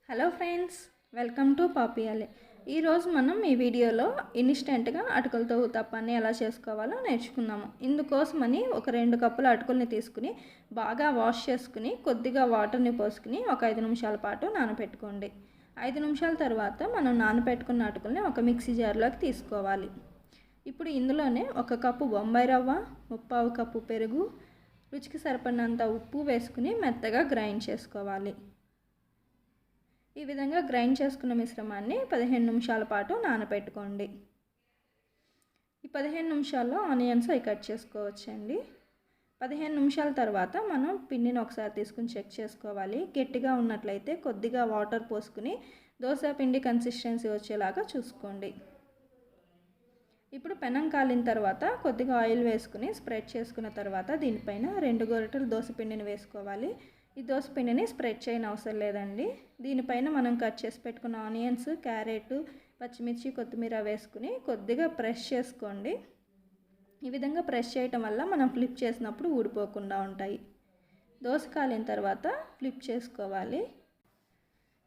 Hello friends, welcome to పాపియాలి. ఈరోజు మనం ఈ వీడియోలో ఇన్స్టెంట్గా అటుకులతో ఉత్తప్పాన్ని ఎలా చేసుకోవాలో నేర్చుకుందాము. ఇందుకోసమని ఒక 2 కప్పుల అటుకుల్ని తీసుకుని బాగా వాష్ చేసుకుని కొద్దిగా వాటర్ని పోసుకుని ఒక 5 నిమిషాల పాటు నానబెట్టుకోండి. 5 నిమిషాల తర్వాత మనం నానబెట్టుకున్న అటుకుల్ని ఒక మిక్సీ జార్లోకి తీసుకోవాలి. ఇప్పుడు ఇందులోనే 1 కప్పు బొంబాయి రవ్వ, 1/4 కప్పు పెరుగు, రుచికి సరిపడినంత ఉప్పు వేసుకుని మెత్తగా గ్రైండ్ చేసుకోవాలి. ఈ విధంగా గ్రైండ్ చేసుకున్న మిశ్రమాన్ని 15 నిమిషాల పాటు నానబెట్టుకోండి. ఈ 15 నిమిషాల్లో ఆనియన్స్ అవి కట్ చేసుకోవచ్చండి. 15 నిమిషాల తర్వాత మనం పిండిని ఒకసారి తీసుకుని చెక్ చేసుకోవాలి. గట్టిగా ఉన్నట్లయితే కొద్దిగా వాటర్ పోసుకుని దోశ పిండి కన్సిస్టెన్సీ వచ్చేలాగా చూసుకోండి. ఇప్పుడు పెనం కాలిన తర్వాత కొద్దిగా ఆయిల్ వేసుకుని స్ప్రెడ్ చేసుకున్న తర్వాత దీనిపైన 2 గరిటెలు దోశ పిండిని వేసుకోవాలి. ఈ దోశ పిండిని స్ప్రెడ్ చేయని అవసరం లేదండి. దీనిపైన మనం కట్ చేసి పెట్టుకున్న ఆనియన్స్, క్యారెట్, పచ్చిమిర్చి, కొత్తిమీర వేసుకుని కొద్దిగా ప్రెస్ చేసుకోండి. ఈ విధంగా ప్రెస్ చేయటం వల్ల మనం ఫ్లిప్ చేసినప్పుడు ఊడిపోకుండా ఉంటాయి. దోశ కాలిన తర్వాత ఫ్లిప్ చేసుకోవాలి.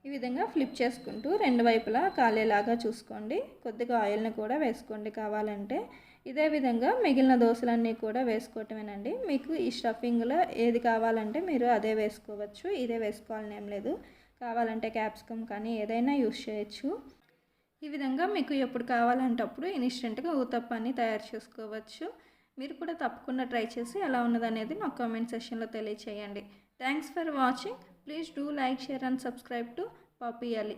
ఈ విధంగా ఫ్లిప్ చేసుకుంటూ 2 వైపులా కాలేలాగా చూసుకోండి. కొద్దిగా ఆయిల్ని కూడా వేసుకోండి కావాలంటే. ఇదే విధంగా మిగిలిన దోశలన్నీ కూడా వేసుకోవటమేనండి. మీకు ఈ స్టఫింగ్లో ఏది కావాలంటే మీరు అదే వేసుకోవచ్చు. ఇదే వేసుకోవాలని ఏం లేదు. కావాలంటే క్యాప్సికమ్ కానీ ఏదైనా యూస్ చేయొచ్చు. ఈ విధంగా మీకు ఎప్పుడు కావాలంటే అప్పుడు ఇన్స్టెంట్గా ఊతప్పాన్ని తయారు చేసుకోవచ్చు. మీరు కూడా తప్పకుండా ట్రై చేసి ఎలా ఉన్నదనేది నాకు కామెంట్ సెక్షన్లో తెలియచేయండి. Thanks for watching. Please do like, share and subscribe to Papiyali.